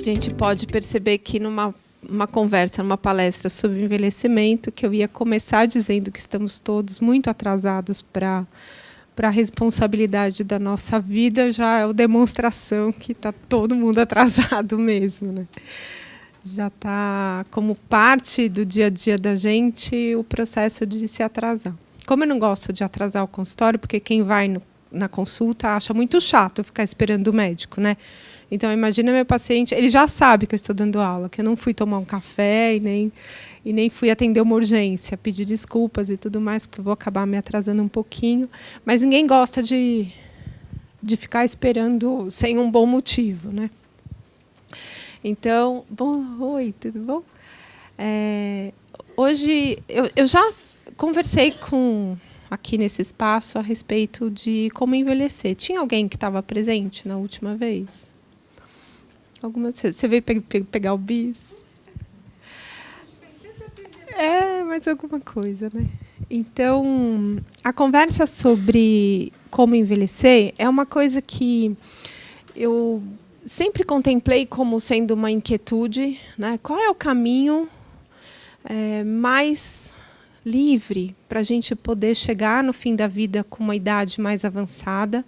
gente pode perceber que numa conversa, numa palestra sobre envelhecimento, que eu ia começar dizendo que estamos todos muito atrasados para a responsabilidade da nossa vida, já é uma demonstração que está todo mundo atrasado mesmo, né? Já está como parte do dia a dia da gente o processo de se atrasar. Como eu não gosto de atrasar o consultório, porque quem vai na consulta acha muito chato ficar esperando o médico, né? Então, imagina meu paciente, ele já sabe que eu estou dando aula, que eu não fui tomar um café e nem fui atender uma urgência, pedir desculpas e tudo mais, porque eu vou acabar me atrasando um pouquinho. Mas ninguém gosta de ficar esperando sem um bom motivo, né? Então, oi, tudo bom? Hoje, eu já conversei aqui nesse espaço a respeito de como envelhecer. Tinha alguém que estava presente na última vez? Você veio pegar o bis? Mais alguma coisa, né? Então, a conversa sobre como envelhecer é uma coisa que eu sempre contemplei como sendo uma inquietude, né? Qual é o caminho mais livre para a gente poder chegar no fim da vida com uma idade mais avançada,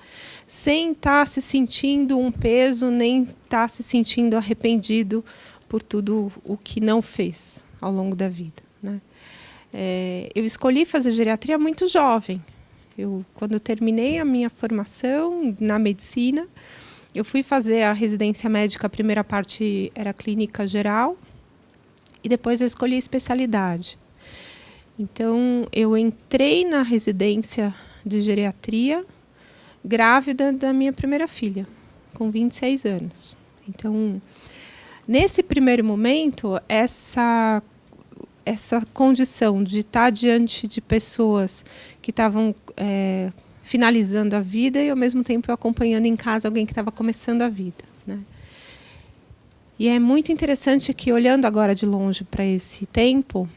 sem estar se sentindo um peso, nem estar se sentindo arrependido por tudo o que não fez ao longo da vida, né? Eu escolhi fazer geriatria muito jovem. Quando eu terminei a minha formação na medicina, eu fui fazer a residência médica, a primeira parte era clínica geral, e depois eu escolhi a especialidade. Então, eu entrei na residência de geriatria grávida da minha primeira filha, com 26 anos. Então, nesse primeiro momento, essa condição de estar diante de pessoas que estavam finalizando a vida e, ao mesmo tempo, acompanhando em casa alguém que estava começando a vida, né? E é muito interessante que, olhando agora de longe para esse tempo,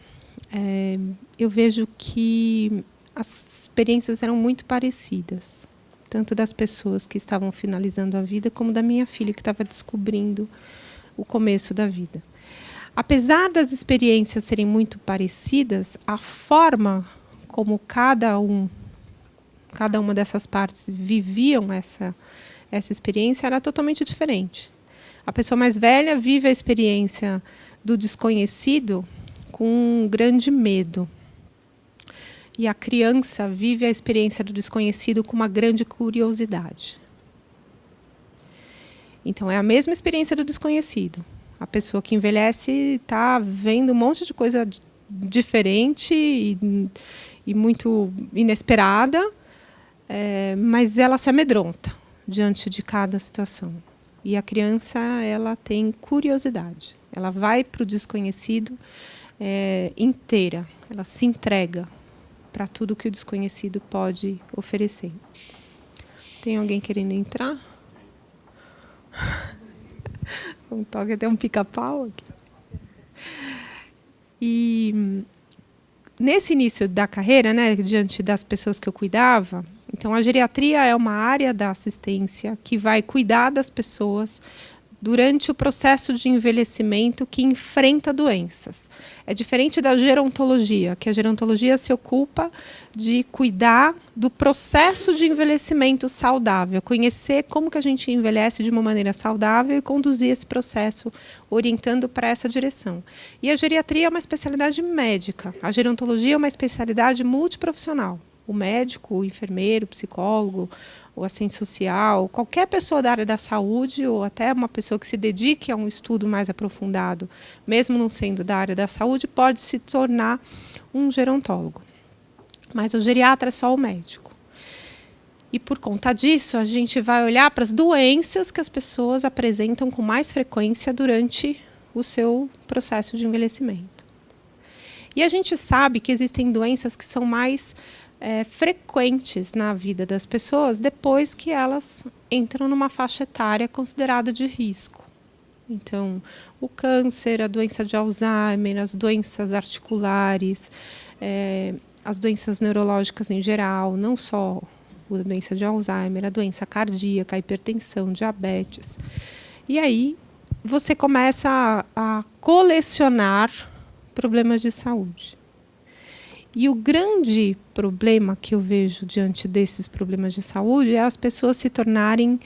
eu vejo que as experiências eram muito parecidas, tanto das pessoas que estavam finalizando a vida, como da minha filha, que estava descobrindo o começo da vida. Apesar das experiências serem muito parecidas, a forma como cada uma dessas partes viviam essa experiência era totalmente diferente. A pessoa mais velha vive a experiência do desconhecido com um grande medo. E a criança vive a experiência do desconhecido com uma grande curiosidade. Então, é a mesma experiência do desconhecido. A pessoa que envelhece está vendo um monte de coisa diferente e muito inesperada, mas ela se amedronta diante de cada situação. E a criança, ela tem curiosidade. Ela vai para o desconhecido inteira. Ela se entrega para tudo que o desconhecido pode oferecer. Tem alguém querendo entrar? Um toque, até um pica-pau aqui. E nesse início da carreira, né, diante das pessoas que eu cuidava, então a geriatria é uma área da assistência que vai cuidar das pessoas durante o processo de envelhecimento que enfrenta doenças. É diferente da gerontologia, que a gerontologia se ocupa de cuidar do processo de envelhecimento saudável, conhecer como que a gente envelhece de uma maneira saudável e conduzir esse processo orientando para essa direção. E a geriatria é uma especialidade médica, a gerontologia é uma especialidade multiprofissional. O médico, o enfermeiro, o psicólogo, o assistente social, qualquer pessoa da área da saúde ou até uma pessoa que se dedique a um estudo mais aprofundado, mesmo não sendo da área da saúde, pode se tornar um gerontólogo. Mas o geriatra é só o médico. E por conta disso, a gente vai olhar para as doenças que as pessoas apresentam com mais frequência durante o seu processo de envelhecimento. E a gente sabe que existem doenças que são mais frequentes na vida das pessoas depois que elas entram numa faixa etária considerada de risco. Então, o câncer, a doença de Alzheimer, as doenças articulares, as doenças neurológicas em geral, não só a doença de Alzheimer, a doença cardíaca, a hipertensão, diabetes. E aí, você começa a colecionar problemas de saúde. E o grande problema que eu vejo diante desses problemas de saúde é as pessoas se tornarem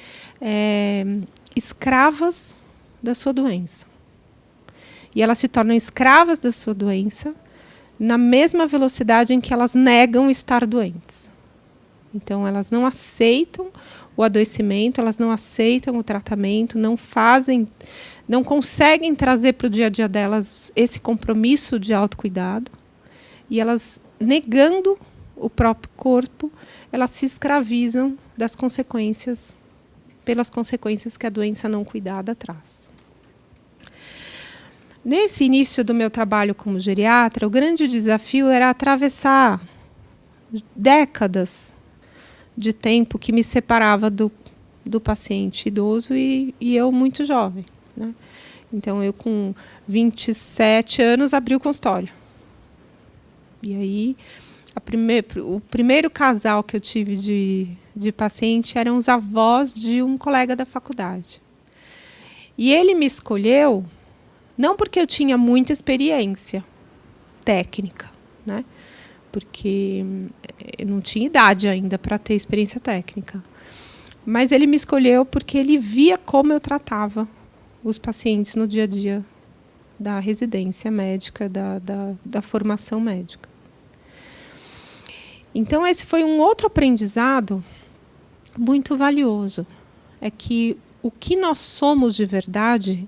escravas da sua doença. E elas se tornam escravas da sua doença na mesma velocidade em que elas negam estar doentes. Então, elas não aceitam o adoecimento, elas não aceitam o tratamento, não conseguem trazer para o dia a dia delas esse compromisso de autocuidado. E elas, negando o próprio corpo, elas se escravizam das consequências, pelas consequências que a doença não cuidada traz. Nesse início do meu trabalho como geriatra, o grande desafio era atravessar décadas de tempo que me separava do paciente idoso e eu muito jovem, né? Então, eu com 27 anos abri o consultório. E aí, o primeiro casal que eu tive de paciente eram os avós de um colega da faculdade. E ele me escolheu não porque eu tinha muita experiência técnica, né? Porque eu não tinha idade ainda para ter experiência técnica. Mas ele me escolheu porque ele via como eu tratava os pacientes no dia a dia da residência médica, da formação médica. Então, esse foi um outro aprendizado muito valioso. É que o que nós somos de verdade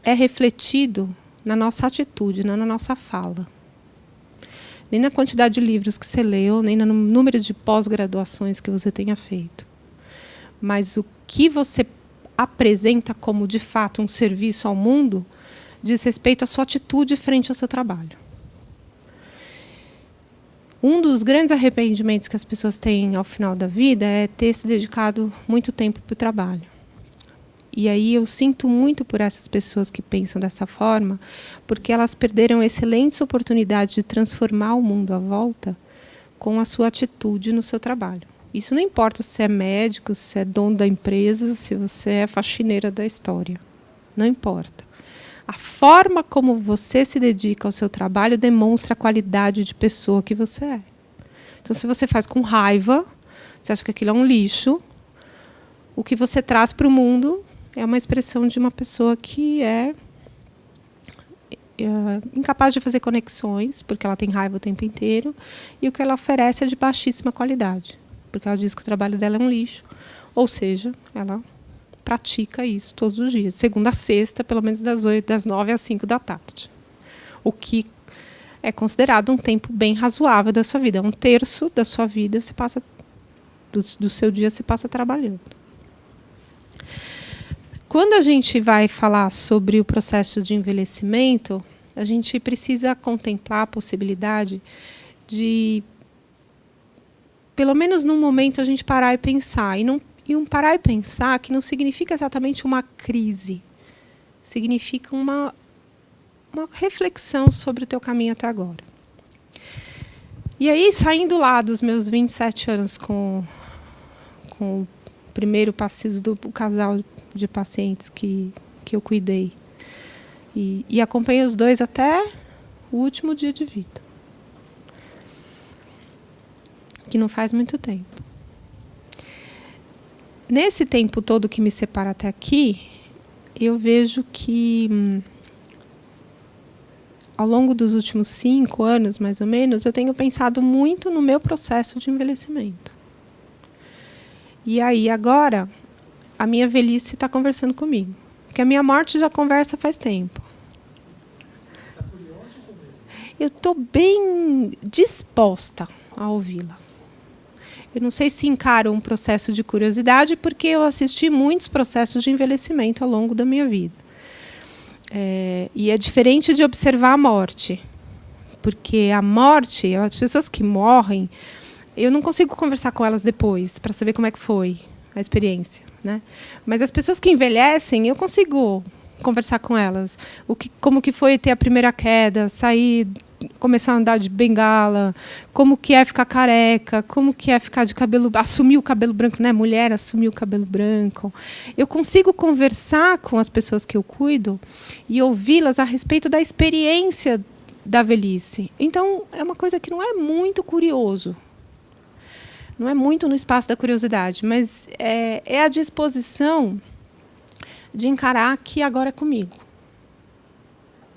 é refletido na nossa atitude, não na nossa fala. Nem na quantidade de livros que você leu, nem no número de pós-graduações que você tenha feito. Mas o que você apresenta como, de fato, um serviço ao mundo diz respeito à sua atitude frente ao seu trabalho. Um dos grandes arrependimentos que as pessoas têm ao final da vida é ter se dedicado muito tempo para o trabalho. E aí eu sinto muito por essas pessoas que pensam dessa forma, porque elas perderam excelentes oportunidades de transformar o mundo à volta com a sua atitude no seu trabalho. Isso não importa se é médico, se é dono da empresa, se você é faxineira da história. Não importa. A forma como você se dedica ao seu trabalho demonstra a qualidade de pessoa que você é. Então, se você faz com raiva, você acha que aquilo é um lixo, o que você traz para o mundo é uma expressão de uma pessoa que é incapaz de fazer conexões, porque ela tem raiva o tempo inteiro, e o que ela oferece é de baixíssima qualidade, porque ela diz que o trabalho dela é um lixo, ou seja, ela pratica isso todos os dias, segunda a sexta, pelo menos das 9 às 5 da tarde. O que é considerado um tempo bem razoável da sua vida. 1/3 da sua vida você passa, do seu dia se passa trabalhando. Quando a gente vai falar sobre o processo de envelhecimento, a gente precisa contemplar a possibilidade de, pelo menos num momento, a gente parar e pensar. E um parar e pensar que não significa exatamente uma crise. Significa uma reflexão sobre o teu caminho até agora. E aí, saindo lá dos meus 27 anos com o primeiro paciente do casal de pacientes que eu cuidei, e acompanhei os dois até o último dia de vida, que não faz muito tempo. Nesse tempo todo que me separa até aqui, eu vejo que, ao longo dos últimos 5 anos, mais ou menos, eu tenho pensado muito no meu processo de envelhecimento. E aí, agora, a minha velhice está conversando comigo. Porque a minha morte já conversa faz tempo. Você está curiosa ou com medo? Eu estou bem disposta a ouvi-la. Eu não sei se encaro um processo de curiosidade, porque eu assisti muitos processos de envelhecimento ao longo da minha vida. E é diferente de observar a morte. Porque a morte, as pessoas que morrem, eu não consigo conversar com elas depois, para saber como é que foi a experiência, né? Mas as pessoas que envelhecem, eu consigo conversar com elas. Como que foi ter a primeira queda, sair começar a andar de bengala, como que é ficar careca, como que é ficar de cabelo, assumir o cabelo branco, né? Mulher assumir o cabelo branco. Eu consigo conversar com as pessoas que eu cuido e ouvi-las a respeito da experiência da velhice. Então, é uma coisa que não é muito curioso. Não é muito no espaço da curiosidade, mas é a disposição de encarar que agora é comigo.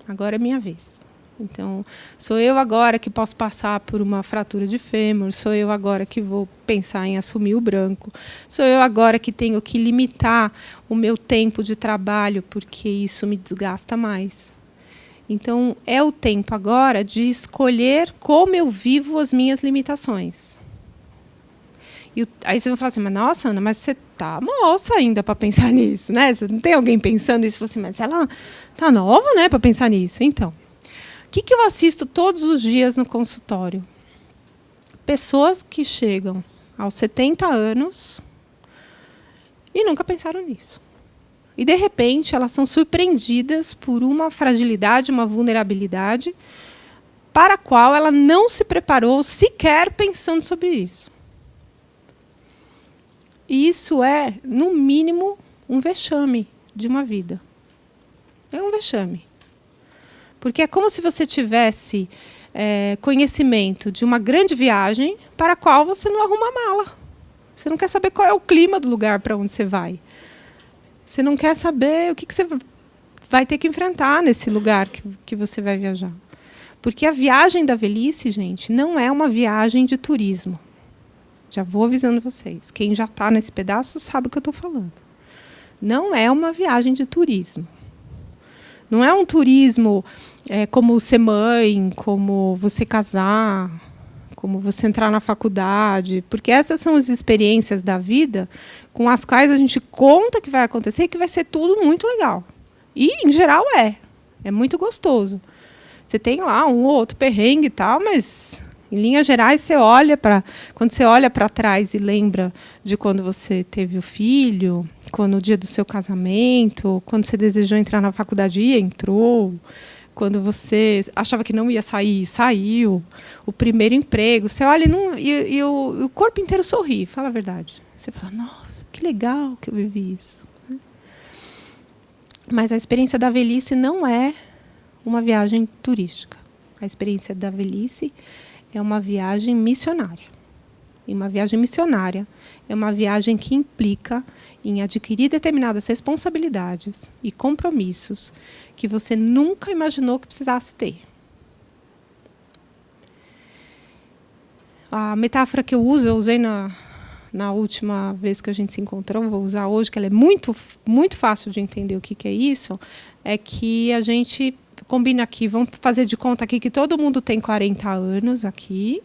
Agora é minha vez. Então, sou eu agora que posso passar por uma fratura de fêmur, sou eu agora que vou pensar em assumir o branco, sou eu agora que tenho que limitar o meu tempo de trabalho, porque isso me desgasta mais. Então, é o tempo agora de escolher como eu vivo as minhas limitações. E aí você vai falar assim, mas nossa, Ana, mas você tá moça ainda para pensar nisso, né? Você não tem alguém pensando isso? Você, mas ela tá nova, né, para pensar nisso. Então, o que eu assisto todos os dias no consultório? Pessoas que chegam aos 70 anos e nunca pensaram nisso. E, de repente, elas são surpreendidas por uma fragilidade, uma vulnerabilidade para a qual ela não se preparou sequer pensando sobre isso. E isso é, no mínimo, um vexame de uma vida. É um vexame. Porque é como se você tivesse conhecimento de uma grande viagem para a qual você não arruma a mala. Você não quer saber qual é o clima do lugar para onde você vai. Você não quer saber o que você vai ter que enfrentar nesse lugar que você vai viajar. Porque a viagem da velhice, gente, não é uma viagem de turismo. Já vou avisando vocês. Quem já está nesse pedaço sabe o que eu estou falando. Não é uma viagem de turismo. Não é um turismo como ser mãe, como você casar, como você entrar na faculdade. Porque essas são as experiências da vida com as quais a gente conta que vai acontecer e que vai ser tudo muito legal. E, em geral, é. É muito gostoso. Você tem lá um ou outro perrengue e tal, mas, em linhas gerais, quando você olha para trás e lembra de quando você teve o filho, quando o dia do seu casamento, quando você desejou entrar na faculdade e entrou, quando você achava que não ia sair, saiu, o primeiro emprego, você olha e o corpo inteiro sorri, fala a verdade. Você fala, nossa, que legal que eu vivi isso. Mas a experiência da velhice não é uma viagem turística. A experiência da velhice é uma viagem missionária. E uma viagem missionária é uma viagem que implica em adquirir determinadas responsabilidades e compromissos que você nunca imaginou que precisasse ter. A metáfora que eu usei na última vez que a gente se encontrou, vou usar hoje, que ela é muito, muito fácil de entender o que é isso, é que a gente combina aqui, vamos fazer de conta aqui que todo mundo tem 40 anos aqui.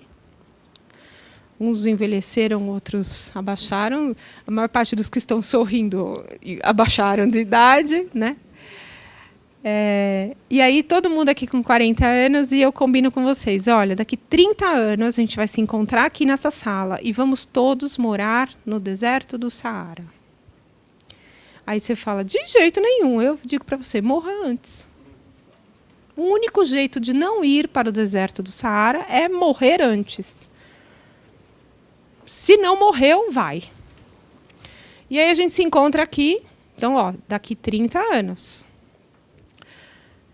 Uns envelheceram, outros abaixaram. A maior parte dos que estão sorrindo abaixaram de idade, né? E aí, todo mundo aqui com 40 anos, e eu combino com vocês. Olha, daqui 30 anos, a gente vai se encontrar aqui nessa sala e vamos todos morar no deserto do Saara. Aí você fala, de jeito nenhum. Eu digo para você, morra antes. O único jeito de não ir para o deserto do Saara é morrer antes. Se não morreu, vai. E aí a gente se encontra aqui. Então, daqui 30 anos.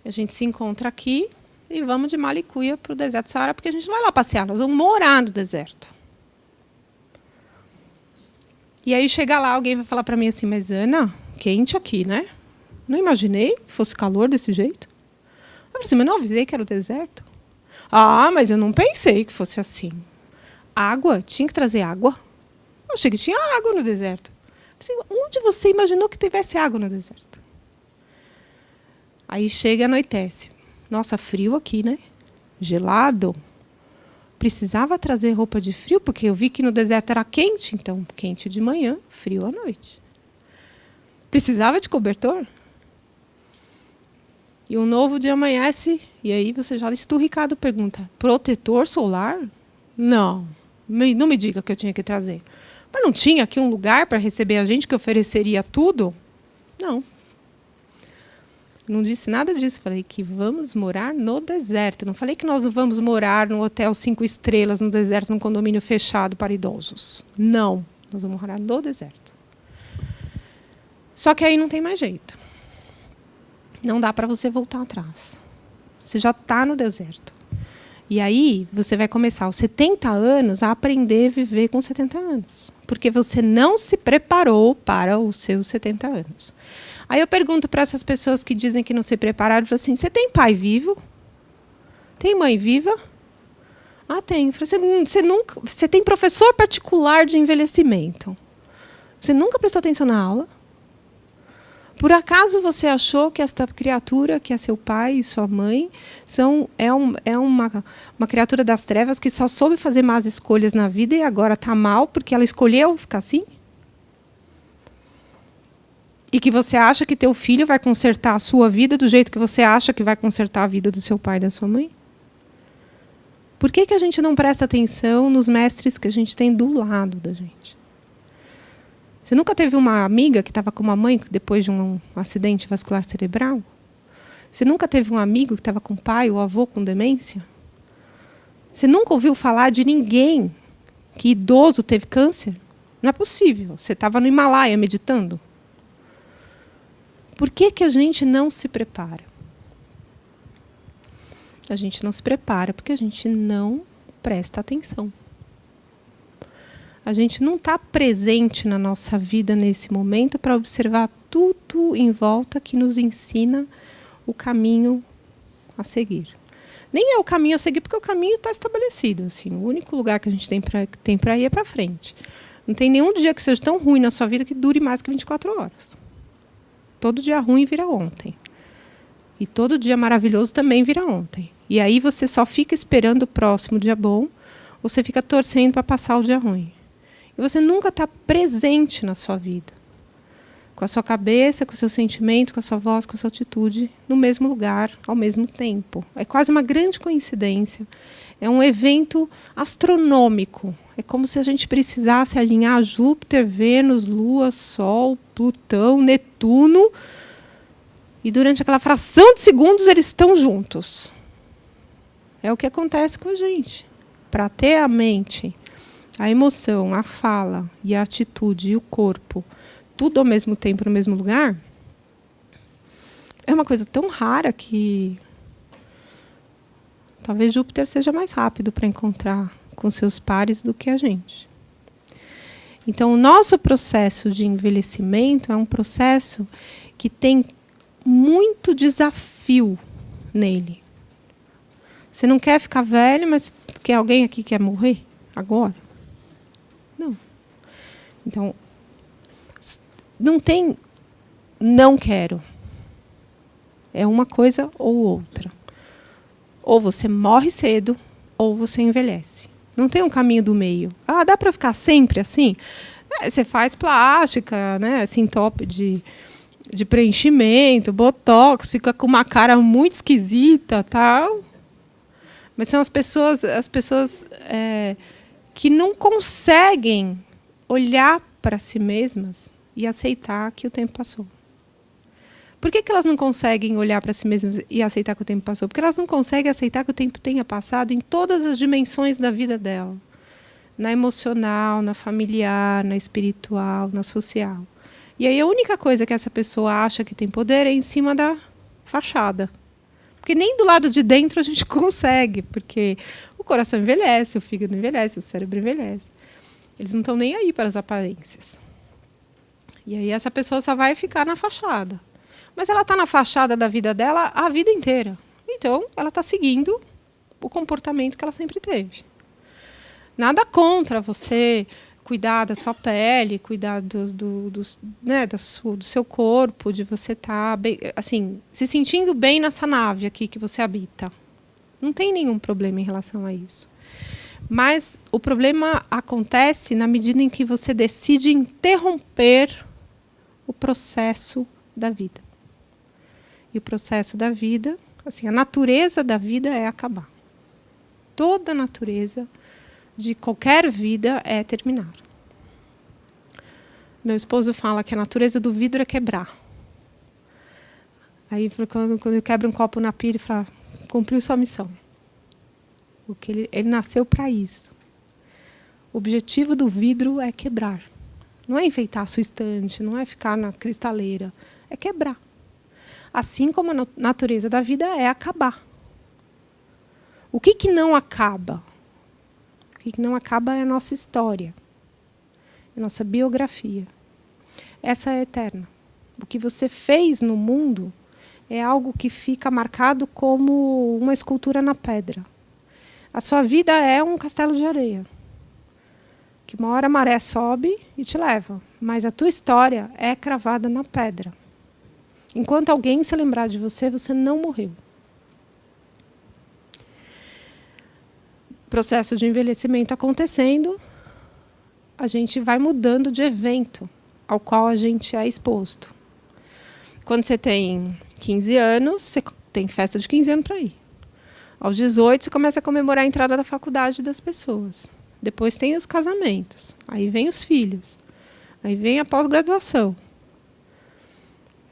A gente se encontra aqui e vamos de Malicuia para o deserto do Saara, porque a gente não vai lá passear, nós vamos morar no deserto. E aí chega lá, alguém vai falar para mim assim, mas Ana, quente aqui, né? Não imaginei que fosse calor desse jeito. Eu falei assim, mas não avisei que era o deserto? Ah, mas eu não pensei que fosse assim. Água? Tinha que trazer água? Eu achei que tinha água no deserto. Assim, onde você imaginou que tivesse água no deserto? Aí chega e anoitece. Nossa, frio aqui, né? Gelado. Precisava trazer roupa de frio, porque eu vi que no deserto era quente. Então, quente de manhã, frio à noite. Precisava de cobertor? E um novo dia amanhece, e aí você já esturricado pergunta, protetor solar? Não me diga que eu tinha que trazer. Mas não tinha aqui um lugar para receber a gente que ofereceria tudo? Não. Não disse nada disso. Falei que vamos morar no deserto. Não falei que nós vamos morar no hotel 5 estrelas no deserto, num condomínio fechado para idosos. Não. Nós vamos morar no deserto. Só que aí não tem mais jeito. Não dá para você voltar atrás. Você já está no deserto. E aí você vai começar aos 70 anos a aprender a viver com 70 anos. Porque você não se preparou para os seus 70 anos. Aí eu pergunto para essas pessoas que dizem que não se prepararam, assim, você tem pai vivo? Tem mãe viva? Ah, tem. Você tem professor particular de envelhecimento. Você nunca prestou atenção na aula? Por acaso você achou que esta criatura, que é seu pai e sua mãe, é uma criatura das trevas que só soube fazer más escolhas na vida e agora está mal porque ela escolheu ficar assim? E que você acha que teu filho vai consertar a sua vida do jeito que você acha que vai consertar a vida do seu pai e da sua mãe? Por que a gente não presta atenção nos mestres que a gente tem do lado da gente? Você nunca teve uma amiga que estava com uma mãe depois de um acidente vascular cerebral? Você nunca teve um amigo que estava com o pai ou avô com demência? Você nunca ouviu falar de ninguém que idoso teve câncer? Não é possível. Você estava no Himalaia meditando? Por que a gente não se prepara? A gente não se prepara porque a gente não presta atenção. A gente não está presente na nossa vida nesse momento para observar tudo em volta que nos ensina o caminho a seguir. Nem é o caminho a seguir, porque o caminho está estabelecido. Assim, o único lugar que a gente tem para ir é para frente. Não tem nenhum dia que seja tão ruim na sua vida que dure mais que 24 horas. Todo dia ruim vira ontem. E todo dia maravilhoso também vira ontem. E aí você só fica esperando o próximo dia bom, ou você fica torcendo para passar o dia ruim. E você nunca está presente na sua vida. Com a sua cabeça, com o seu sentimento, com a sua voz, com a sua atitude, no mesmo lugar, ao mesmo tempo. É quase uma grande coincidência. É um evento astronômico. É como se a gente precisasse alinhar Júpiter, Vênus, Lua, Sol, Plutão, Netuno. E durante aquela fração de segundos eles estão juntos. É o que acontece com a gente. Para ter a mente, a emoção, a fala e a atitude e o corpo, tudo ao mesmo tempo no mesmo lugar, é uma coisa tão rara que talvez Júpiter seja mais rápido para encontrar com seus pares do que a gente. Então, o nosso processo de envelhecimento é um processo que tem muito desafio nele. Você não quer ficar velho, mas quer alguém aqui quer morrer agora? Não. Então, não tem não quero. É uma coisa ou outra. Ou você morre cedo, ou você envelhece. Não tem um caminho do meio. Ah, dá para ficar sempre assim? Você faz plástica, né? Assim, top de preenchimento, botox, fica com uma cara muito esquisita, tal. Mas são as pessoas que não conseguem olhar para si mesmas e aceitar que o tempo passou. Por que elas não conseguem olhar para si mesmas e aceitar que o tempo passou? Porque elas não conseguem aceitar que o tempo tenha passado em todas as dimensões da vida dela. Na emocional, na familiar, na espiritual, na social. E aí a única coisa que essa pessoa acha que tem poder é em cima da fachada. Porque nem do lado de dentro a gente consegue, porque o coração envelhece, o fígado envelhece, o cérebro envelhece. Eles não estão nem aí para as aparências. E aí essa pessoa só vai ficar na fachada. Mas ela está na fachada da vida dela a vida inteira. Então, ela está seguindo o comportamento que ela sempre teve. Nada contra você cuidar da sua pele, cuidar do seu corpo, de você estar assim, se sentindo bem nessa nave aqui que você habita. Não tem nenhum problema em relação a isso. Mas o problema acontece na medida em que você decide interromper o processo da vida. E o processo da vida, assim, a natureza da vida é acabar. Toda a natureza de qualquer vida é terminar. Meu esposo fala que a natureza do vidro é quebrar. Aí quando eu quebro um copo na pia, ele fala, cumpriu sua missão. Ele nasceu para isso. O objetivo do vidro é quebrar. Não é enfeitar a sua estante, não é ficar na cristaleira. É quebrar. Assim como a natureza da vida é acabar. O que não acaba? O que não acaba é a nossa história. É a nossa biografia. Essa é eterna. O que você fez no mundo é algo que fica marcado como uma escultura na pedra. A sua vida é um castelo de areia. Que uma hora a maré sobe e te leva. Mas a tua história é cravada na pedra. Enquanto alguém se lembrar de você, você não morreu. Processo de envelhecimento acontecendo, a gente vai mudando de evento ao qual a gente é exposto. Quando você tem 15 anos, você tem festa de 15 anos para ir. Aos 18, você começa a comemorar a entrada da faculdade das pessoas. Depois tem os casamentos. Aí vem os filhos. Aí vem a pós-graduação.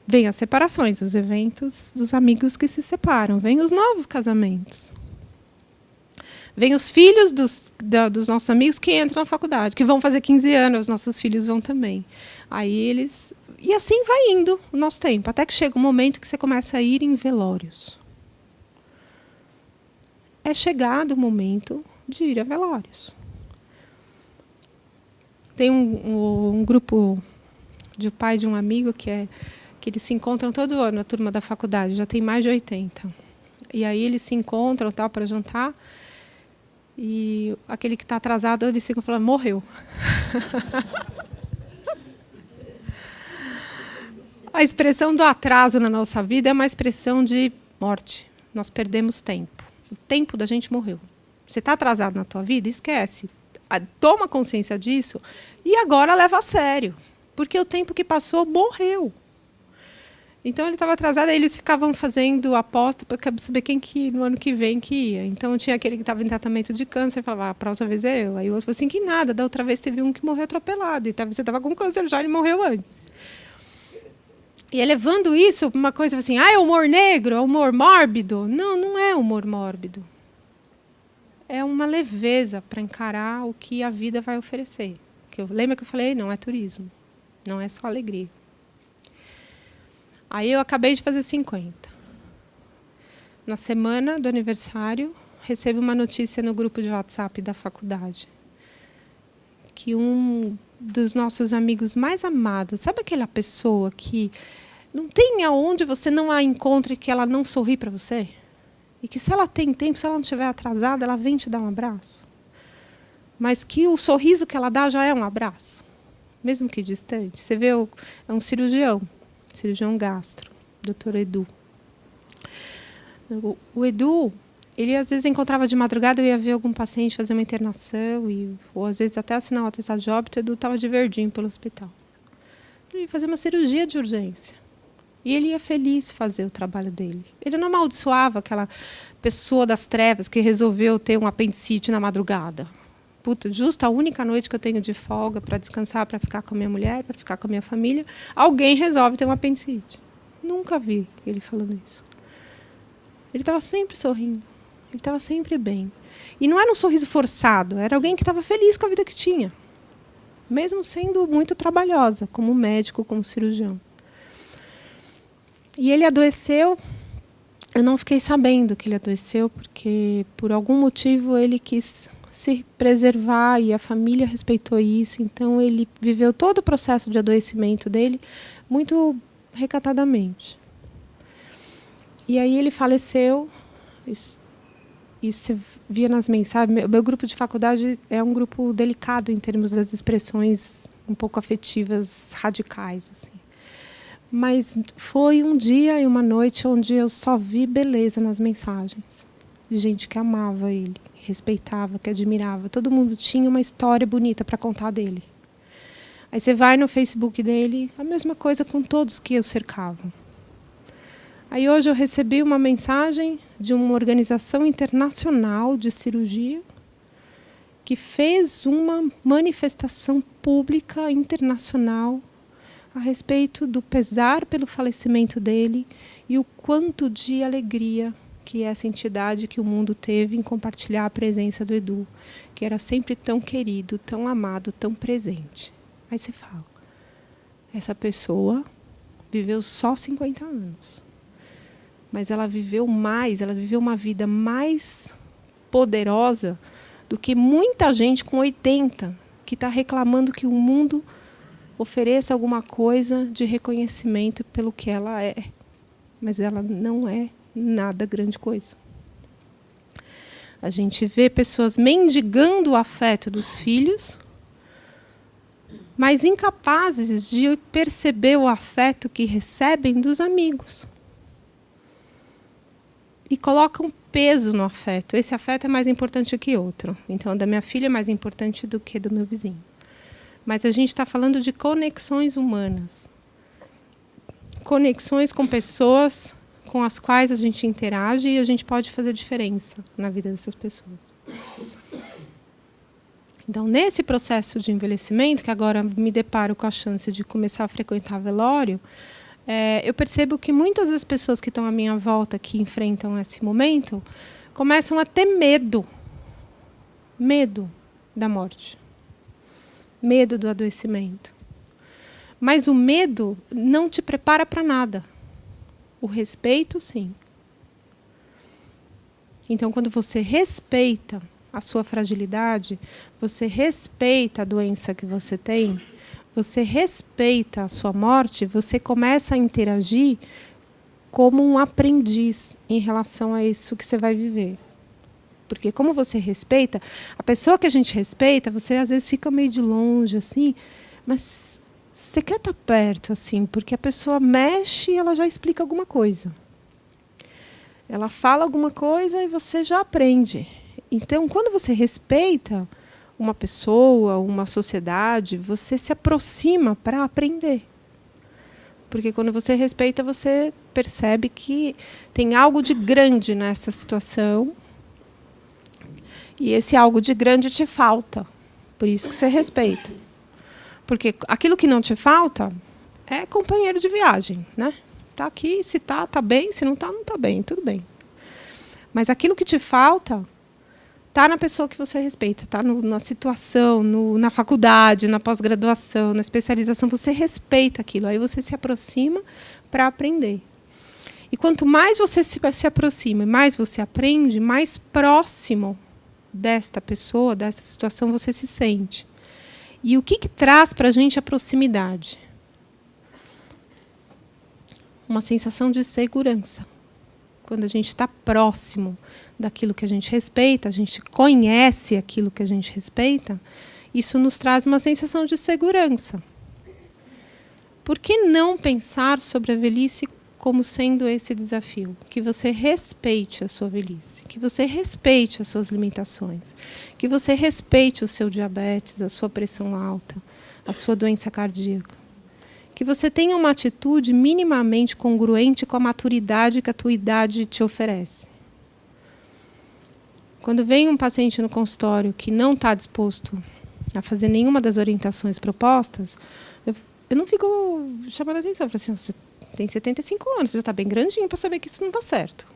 Vem as separações, os eventos dos amigos que se separam. Vem os novos casamentos. Vem os filhos dos nossos amigos que entram na faculdade, que vão fazer 15 anos, os nossos filhos vão também. Aí eles... E assim vai indo o nosso tempo, até que chega um momento que você começa a ir em velórios. É chegado o momento de ir a velórios. Tem um grupo de pai de um amigo que eles se encontram todo ano, a turma da faculdade, já tem mais de 80. E aí eles se encontram para jantar, e aquele que está atrasado, eles ficam falando, morreu. A expressão do atraso na nossa vida é uma expressão de morte. Nós perdemos tempo. O tempo da gente morreu. Você está atrasado na tua vida? Esquece. Toma consciência disso e agora leva a sério. Porque o tempo que passou morreu. Então ele estava atrasado, aí eles ficavam fazendo aposta para saber quem que no ano que vem que ia. Então tinha aquele que estava em tratamento de câncer, falava, a próxima vez é eu. Aí o outro falou assim, que nada, da outra vez teve um que morreu atropelado, e você estava com câncer já, ele morreu antes. E elevando isso para uma coisa assim, é humor negro, é humor mórbido. Não, não é humor mórbido. É uma leveza para encarar o que a vida vai oferecer. Lembra que eu falei, não é turismo, não é só alegria. Aí eu acabei de fazer 50. Na semana do aniversário, recebo uma notícia no grupo de WhatsApp da faculdade. Que um dos nossos amigos mais amados, sabe aquela pessoa que não tem aonde você não a encontre que ela não sorri para você? E que se ela tem tempo, se ela não estiver atrasada, ela vem te dar um abraço. Mas que o sorriso que ela dá já é um abraço. Mesmo que distante. Você vê, é um cirurgião gastro, Dr. Edu. O Edu, ele às vezes encontrava de madrugada, eu ia ver algum paciente fazer uma internação, ou às vezes até assinar um atestado de óbito, o Edu estava de verdinho pelo hospital. Ele ia fazer uma cirurgia de urgência. E ele ia feliz fazer o trabalho dele. Ele não amaldiçoava aquela pessoa das trevas que resolveu ter um apendicite na madrugada. Puta, justo a única noite que eu tenho de folga para descansar, para ficar com a minha mulher, para ficar com a minha família, alguém resolve ter um apendicite. Nunca vi ele falando isso. Ele estava sempre sorrindo. Ele estava sempre bem. E não era um sorriso forçado, era alguém que estava feliz com a vida que tinha. Mesmo sendo muito trabalhosa, como médico, como cirurgião. E ele adoeceu. Eu não fiquei sabendo que ele adoeceu, porque por algum motivo ele quis se preservar e a família respeitou isso. Então ele viveu todo o processo de adoecimento dele muito recatadamente. E aí ele faleceu e se via nas mensagens. Meu grupo de faculdade é um grupo delicado em termos das expressões um pouco afetivas radicais, assim. Mas foi um dia e uma noite onde eu só vi beleza nas mensagens. De gente que amava ele, que respeitava, que admirava. Todo mundo tinha uma história bonita para contar dele. Aí você vai no Facebook dele, a mesma coisa com todos que o cercavam. Aí hoje eu recebi uma mensagem de uma organização internacional de cirurgia que fez uma manifestação pública internacional a respeito do pesar pelo falecimento dele e o quanto de alegria que essa entidade que o mundo teve em compartilhar a presença do Edu, que era sempre tão querido, tão amado, tão presente. Aí você fala, essa pessoa viveu só 50 anos. Mas ela viveu mais, ela viveu uma vida mais poderosa do que muita gente com 80, que está reclamando que o mundo ofereça alguma coisa de reconhecimento pelo que ela é. Mas ela não é nada grande coisa. A gente vê pessoas mendigando o afeto dos filhos, mas incapazes de perceber o afeto que recebem dos amigos. E colocam peso no afeto. Esse afeto é mais importante que outro. Então, da minha filha é mais importante do que do meu vizinho. Mas a gente está falando de conexões humanas. Conexões com pessoas com as quais a gente interage e a gente pode fazer diferença na vida dessas pessoas. Então, nesse processo de envelhecimento, que agora me deparo com a chance de começar a frequentar velório, eu percebo que muitas das pessoas que estão à minha volta, que enfrentam esse momento, começam a ter medo. Medo da morte. Medo do adoecimento. Mas o medo não te prepara para nada. O respeito, sim. Então, quando você respeita a sua fragilidade, você respeita a doença que você tem, você respeita a sua morte, você começa a interagir como um aprendiz em relação a isso que você vai viver. Porque como você respeita, a pessoa que a gente respeita, você às vezes fica meio de longe, assim, mas você quer estar perto, assim, porque a pessoa mexe e ela já explica alguma coisa. Ela fala alguma coisa e você já aprende. Então, quando você respeita uma pessoa, uma sociedade, você se aproxima para aprender. Porque quando você respeita, você percebe que tem algo de grande nessa situação. E esse algo de grande te falta. Por isso que você respeita. Porque aquilo que não te falta é companheiro de viagem, né? Tá aqui, se tá, tá bem, se não tá, não tá bem, tudo bem. Mas aquilo que te falta tá na pessoa que você respeita, tá na situação, na faculdade, na pós-graduação, na especialização, você respeita aquilo, aí você se aproxima para aprender. E quanto mais você se aproxima e mais você aprende, mais próximo desta pessoa, dessa situação, você se sente. E o que traz para a gente a proximidade? Uma sensação de segurança. Quando a gente está próximo daquilo que a gente respeita, a gente conhece aquilo que a gente respeita, isso nos traz uma sensação de segurança. Por que não pensar sobre a velhice como sendo esse desafio? Que você respeite a sua velhice, que você respeite as suas limitações, que você respeite o seu diabetes, a sua pressão alta, a sua doença cardíaca. Que você tenha uma atitude minimamente congruente com a maturidade que a tua idade te oferece. Quando vem um paciente no consultório que não está disposto a fazer nenhuma das orientações propostas, eu não fico chamando a atenção. Eu falo assim, você tem 75 anos, você já está bem grandinho para saber que isso não está certo.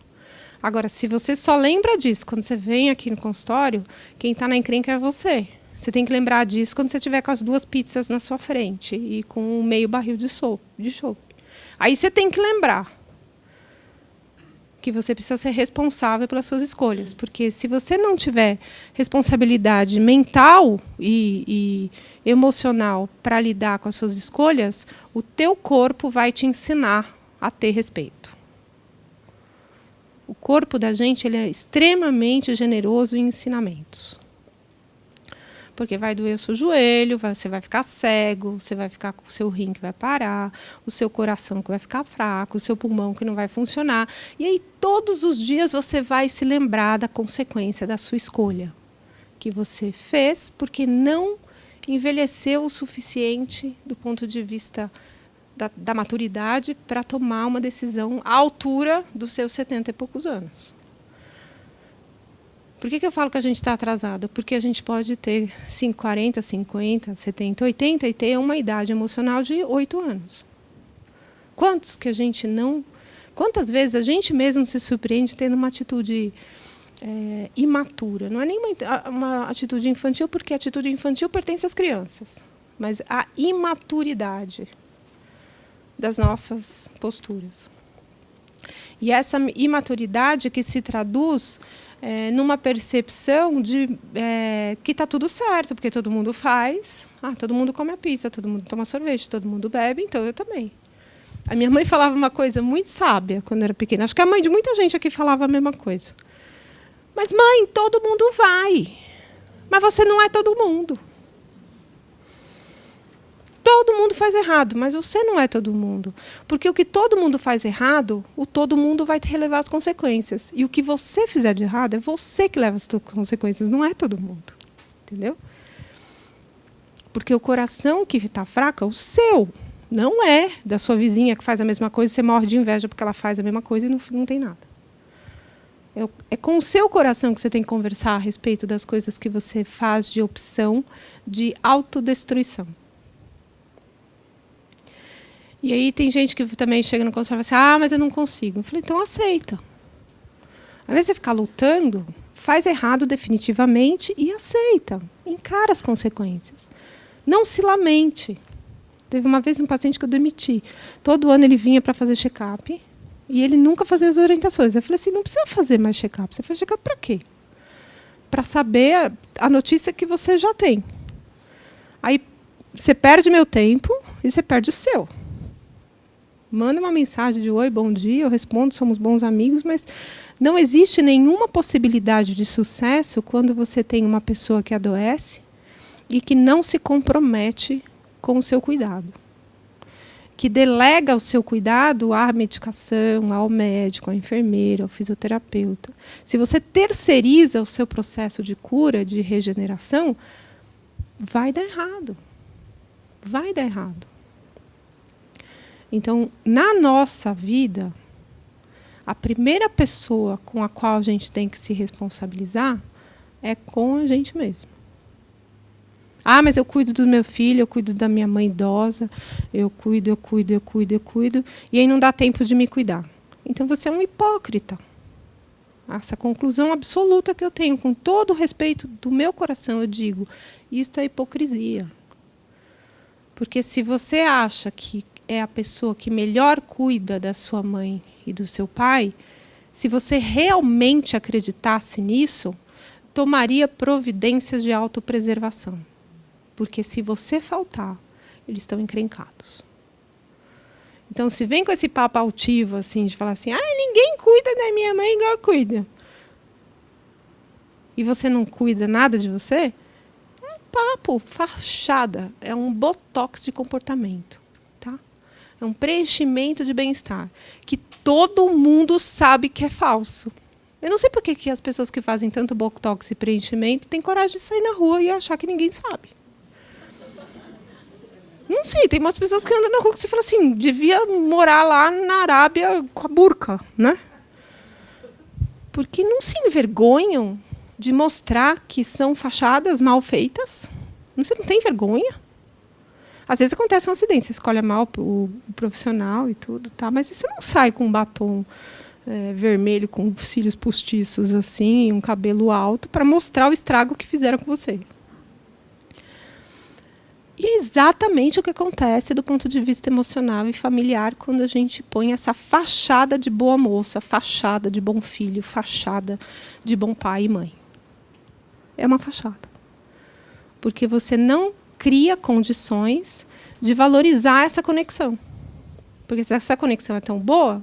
Agora, se você só lembra disso quando você vem aqui no consultório, quem está na encrenca é você. Você tem que lembrar disso quando você estiver com as 2 pizzas na sua frente e com um meio barril de chopp. Aí você tem que lembrar que você precisa ser responsável pelas suas escolhas. Porque se você não tiver responsabilidade mental e emocional para lidar com as suas escolhas, o teu corpo vai te ensinar a ter respeito. O corpo da gente ele é extremamente generoso em ensinamentos. Porque vai doer o seu joelho, você vai ficar cego, você vai ficar com o seu rim que vai parar, o seu coração que vai ficar fraco, o seu pulmão que não vai funcionar. E aí, todos os dias, você vai se lembrar da consequência da sua escolha. Que você fez porque não envelheceu o suficiente do ponto de vista da maturidade para tomar uma decisão à altura dos seus 70 e poucos anos. Por que eu falo que a gente está atrasado? Porque a gente pode ter 40, 50, 70, 80 e ter uma idade emocional de 8 anos. Quantos que a gente não... Quantas vezes a gente mesmo se surpreende tendo uma atitude imatura? Não é nem uma atitude infantil, porque a atitude infantil pertence às crianças. Mas a imaturidade das nossas posturas. E essa imaturidade que se traduz numa percepção de que está tudo certo, porque todo mundo faz. Todo mundo come a pizza, todo mundo toma sorvete, todo mundo bebe, então eu também. A minha mãe falava uma coisa muito sábia quando eu era pequena. Acho que a mãe de muita gente aqui falava a mesma coisa. Mas, mãe, todo mundo vai. Mas você não é todo mundo. Todo mundo faz errado, mas você não é todo mundo. Porque o que todo mundo faz errado, o todo mundo vai relevar as consequências. E o que você fizer de errado, é você que leva as consequências, não é todo mundo. Entendeu? Porque o coração que está fraco é o seu. Não é da sua vizinha que faz a mesma coisa, você morre de inveja porque ela faz a mesma coisa e não tem nada. É com o seu coração que você tem que conversar a respeito das coisas que você faz de opção de autodestruição. E aí tem gente que também chega no consultório e fala assim, mas eu não consigo. Eu falei, então aceita. Ao invés de você ficar lutando, faz errado definitivamente e aceita. Encara as consequências. Não se lamente. Teve uma vez um paciente que eu demiti. Todo ano ele vinha para fazer check-up e ele nunca fazia as orientações. Eu falei assim, não precisa fazer mais check-up. Você faz check-up para quê? Para saber a notícia que você já tem. Aí você perde meu tempo e você perde o seu. Manda uma mensagem de oi, bom dia, eu respondo, somos bons amigos, mas não existe nenhuma possibilidade de sucesso quando você tem uma pessoa que adoece e que não se compromete com o seu cuidado. Que delega o seu cuidado à medicação, ao médico, à enfermeira, ao fisioterapeuta. Se você terceiriza o seu processo de cura, de regeneração, vai dar errado. Vai dar errado. Então, na nossa vida, a primeira pessoa com a qual a gente tem que se responsabilizar é com a gente mesmo. Mas eu cuido do meu filho, eu cuido da minha mãe idosa, eu cuido, e aí não dá tempo de me cuidar. Então você é um hipócrita. Essa conclusão absoluta que eu tenho, com todo o respeito do meu coração, eu digo, isto é hipocrisia. Porque se você acha que é a pessoa que melhor cuida da sua mãe e do seu pai, se você realmente acreditasse nisso, tomaria providências de autopreservação. Porque se você faltar, eles estão encrencados. Então, se vem com esse papo altivo, assim, de falar assim, ninguém cuida da minha mãe igual eu cuido. E você não cuida nada de você, é papo, fachada, é um botox de comportamento. É um preenchimento de bem-estar, que todo mundo sabe que é falso. Eu não sei por que as pessoas que fazem tanto botox e preenchimento têm coragem de sair na rua e achar que ninguém sabe. Não sei, tem umas pessoas que andam na rua que você fala assim, devia morar lá na Arábia com a burca, né? Porque não se envergonham de mostrar que são fachadas mal feitas. Você não tem vergonha? Às vezes acontece um acidente, você escolhe mal o profissional e tudo, tá? Mas você não sai com um batom vermelho, com cílios postiços, assim, um cabelo alto, para mostrar o estrago que fizeram com você. E é exatamente o que acontece do ponto de vista emocional e familiar quando a gente põe essa fachada de boa moça, fachada de bom filho, fachada de bom pai e mãe. É uma fachada. Porque você não cria condições de valorizar essa conexão. Porque se essa conexão é tão boa,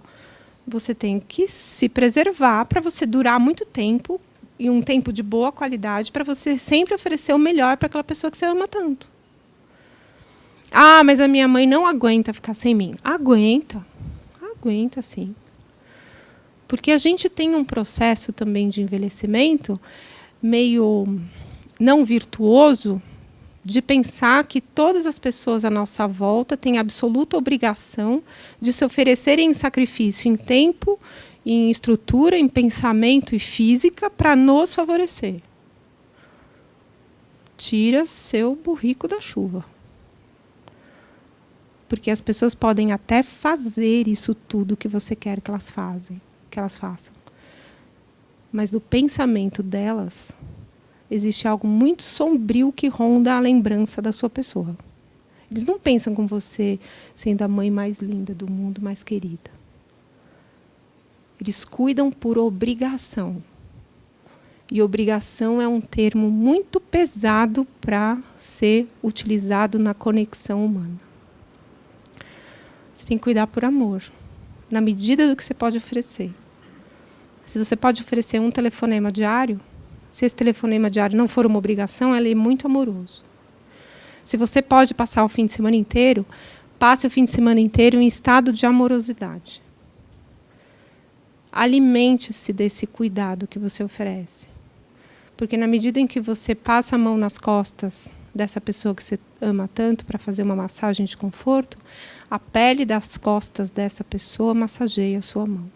você tem que se preservar para você durar muito tempo, e um tempo de boa qualidade, para você sempre oferecer o melhor para aquela pessoa que você ama tanto. Mas a minha mãe não aguenta ficar sem mim. Aguenta. Aguenta, sim. Porque a gente tem um processo também de envelhecimento meio não virtuoso, de pensar que todas as pessoas à nossa volta têm a absoluta obrigação de se oferecerem em sacrifício em tempo, em estrutura, em pensamento e física para nos favorecer. Tira seu burrico da chuva. Porque as pessoas podem até fazer isso tudo que você quer que elas façam. Mas no pensamento delas, existe algo muito sombrio que ronda a lembrança da sua pessoa. Eles não pensam com você sendo a mãe mais linda do mundo, mais querida. Eles cuidam por obrigação. E obrigação é um termo muito pesado para ser utilizado na conexão humana. Você tem que cuidar por amor, na medida do que você pode oferecer. Se você pode oferecer um telefonema diário, se esse telefonema diário não for uma obrigação, ele é muito amoroso. Se você pode passar o fim de semana inteiro, passe o fim de semana inteiro em estado de amorosidade. Alimente-se desse cuidado que você oferece. Porque na medida em que você passa a mão nas costas dessa pessoa que você ama tanto para fazer uma massagem de conforto, a pele das costas dessa pessoa massageia a sua mão.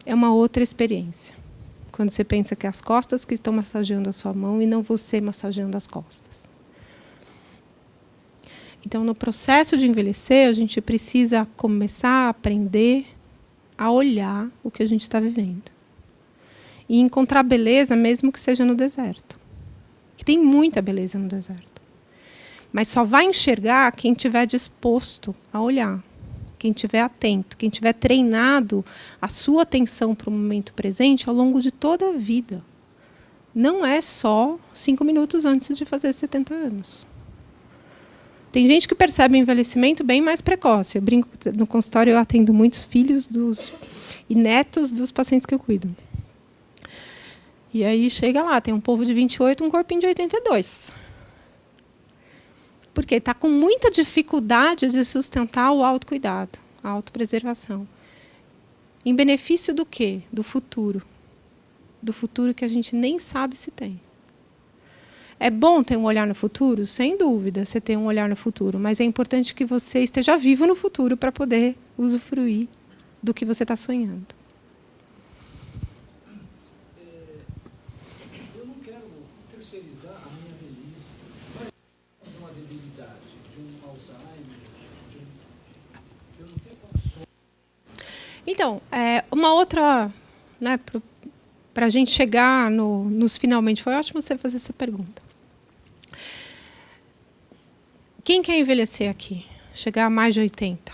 É uma outra experiência. Quando você pensa que é as costas que estão massageando a sua mão e não você massageando as costas. Então, no processo de envelhecer, a gente precisa começar a aprender a olhar o que a gente está vivendo. E encontrar beleza, mesmo que seja no deserto. Que tem muita beleza no deserto. Mas só vai enxergar quem estiver disposto a olhar. Quem estiver atento, quem tiver treinado a sua atenção para o momento presente ao longo de toda a vida. Não é só 5 minutos antes de fazer 70 anos. Tem gente que percebe o envelhecimento bem mais precoce. Eu brinco, no consultório eu atendo muitos filhos e netos dos pacientes que eu cuido. E aí chega lá, tem um povo de 28, um corpinho de 82. Porque está com muita dificuldade de sustentar o autocuidado, a autopreservação. Em benefício do quê? Do futuro. Do futuro que a gente nem sabe se tem. É bom ter um olhar no futuro? Sem dúvida, você tem um olhar no futuro. Mas é importante que você esteja vivo no futuro para poder usufruir do que você está sonhando. Eu não quero terceirizar a minha velhice. De uma debilidade, de um Alzheimer, eu não tenho condições. Então, uma outra, né, para a gente chegar nos finalmente, foi ótimo você fazer essa pergunta. Quem quer envelhecer aqui? Chegar a mais de 80?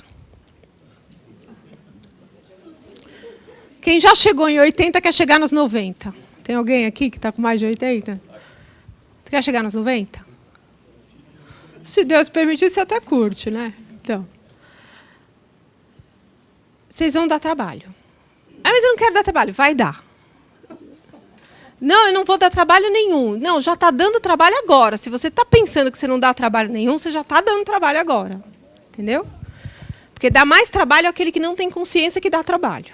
Quem já chegou em 80 quer chegar nos 90? Tem alguém aqui que está com mais de 80? Você quer chegar nos 90? Se Deus permitir, você até curte, né? Então, vocês vão dar trabalho. Ah, mas eu não quero dar trabalho. Vai dar. Não, eu não vou dar trabalho nenhum. Não, já está dando trabalho agora. Se você está pensando que você não dá trabalho nenhum, você já está dando trabalho agora. Entendeu? Porque dá mais trabalho aquele que não tem consciência que dá trabalho.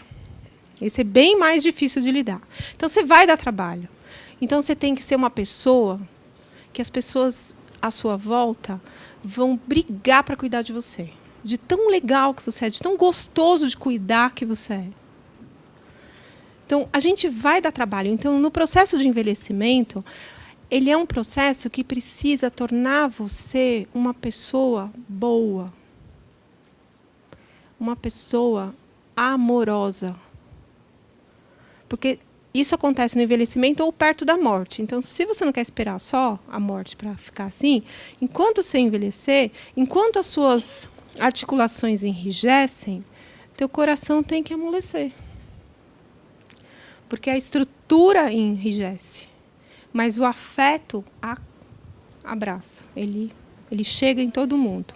Esse é bem mais difícil de lidar. Então, você vai dar trabalho. Então, você tem que ser uma pessoa que as pessoas à sua volta vão brigar para cuidar de você. De tão legal que você é, de tão gostoso de cuidar que você é. Então, a gente vai dar trabalho. Então, no processo de envelhecimento, ele é um processo que precisa tornar você uma pessoa boa. Uma pessoa amorosa. Porque isso acontece no envelhecimento ou perto da morte. Então, se você não quer esperar só a morte para ficar assim, enquanto você envelhecer, enquanto as suas articulações enrijecem, teu coração tem que amolecer. Porque a estrutura enrijece, mas o afeto abraça. Ele chega em todo mundo.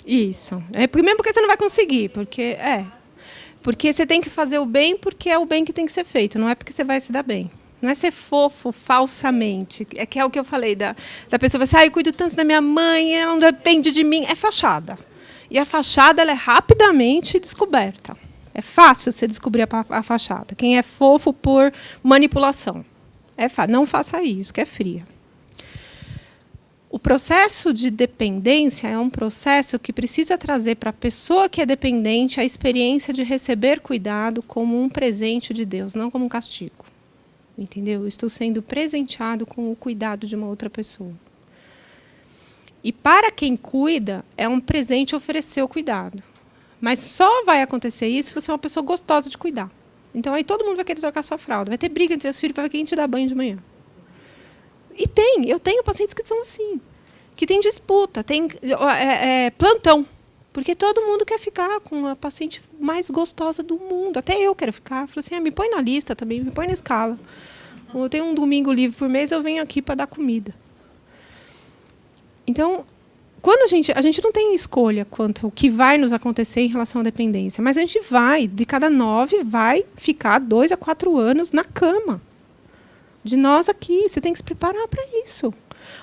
Isso. Mesmo porque você não vai conseguir, porque você tem que fazer o bem porque é o bem que tem que ser feito, não é porque você vai se dar bem. Não é ser fofo falsamente. Que é o que eu falei da pessoa vai assim, eu cuido tanto da minha mãe, ela não depende de mim. É fachada. E a fachada ela é rapidamente descoberta. É fácil você descobrir a fachada. Quem é fofo por manipulação. Não faça isso, que é fria. O processo de dependência é um processo que precisa trazer para a pessoa que é dependente a experiência de receber cuidado como um presente de Deus, não como um castigo. Entendeu? Eu estou sendo presenteado com o cuidado de uma outra pessoa. E para quem cuida, é um presente oferecer o cuidado. Mas só vai acontecer isso se você é uma pessoa gostosa de cuidar. Então aí todo mundo vai querer trocar sua fralda, vai ter briga entre os filhos para ver quem te dá banho de manhã. E eu tenho pacientes que são assim, que tem disputa, tem plantão, porque todo mundo quer ficar com a paciente mais gostosa do mundo. Até eu quero ficar. Falo assim, me põe na lista também, me põe na escala. Eu tenho um domingo livre por mês, eu venho aqui para dar comida. Então, quando a gente não tem escolha quanto ao que vai nos acontecer em relação à dependência, mas a gente vai, de cada 9, vai ficar 2 a 4 anos na cama. De nós aqui, você tem que se preparar para isso.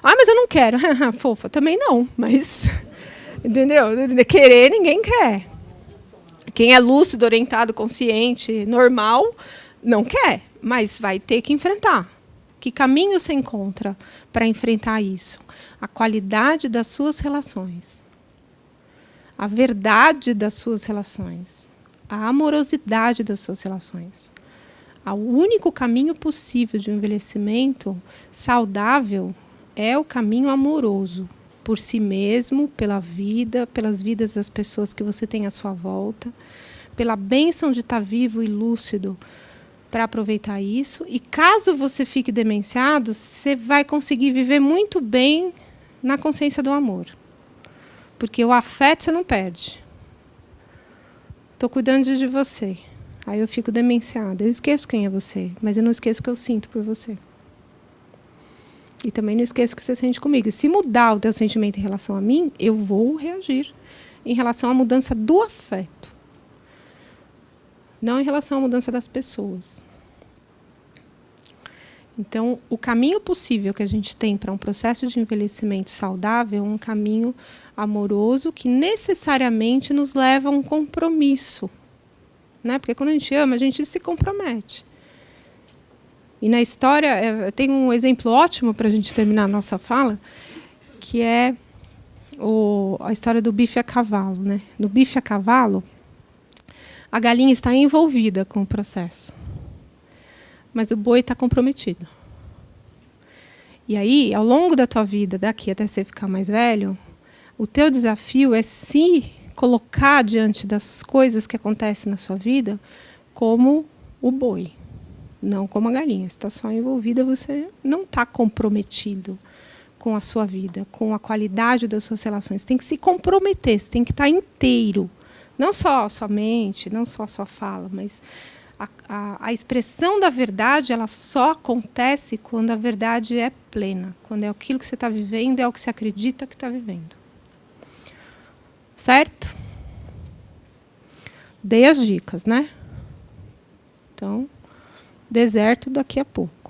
Ah, mas eu não quero. Fofa, também não, mas... Entendeu? Querer, ninguém quer. Quem é lúcido, orientado, consciente, normal, não quer, mas vai ter que enfrentar. Que caminho você encontra para enfrentar isso? A qualidade das suas relações. A verdade das suas relações. A amorosidade das suas relações. O único caminho possível de um envelhecimento saudável é o caminho amoroso. Por si mesmo, pela vida, pelas vidas das pessoas que você tem à sua volta, pela bênção de estar vivo e lúcido para aproveitar isso. E caso você fique demenciado, você vai conseguir viver muito bem na consciência do amor. Porque o afeto você não perde. Estou cuidando de você. Aí eu fico demenciada. Eu esqueço quem é você, mas eu não esqueço o que eu sinto por você. E também não esqueço o que você sente comigo. E se mudar o teu sentimento em relação a mim, eu vou reagir em relação à mudança do afeto. Não em relação à mudança das pessoas. Então, o caminho possível que a gente tem para um processo de envelhecimento saudável é um caminho amoroso que necessariamente nos leva a um compromisso. Né? Porque quando a gente se compromete. E na história, tem um exemplo ótimo para a gente terminar a nossa fala, que é a história do bife a cavalo. Né? No bife a cavalo, a galinha está envolvida com o processo. Mas o boi está comprometido. E aí, ao longo da tua vida, daqui até você ficar mais velho, o teu desafio é se colocar diante das coisas que acontecem na sua vida como o boi, não como a galinha. Você está só envolvida, você não está comprometido com a sua vida, com a qualidade das suas relações. Você tem que se comprometer, você tem que estar inteiro. Não só a sua mente, não só a sua fala, mas a expressão da verdade, ela só acontece quando a verdade é plena, quando é aquilo que você está vivendo, é o que você acredita que está vivendo. Certo? Dei as dicas, né? Então, deserto daqui a pouco.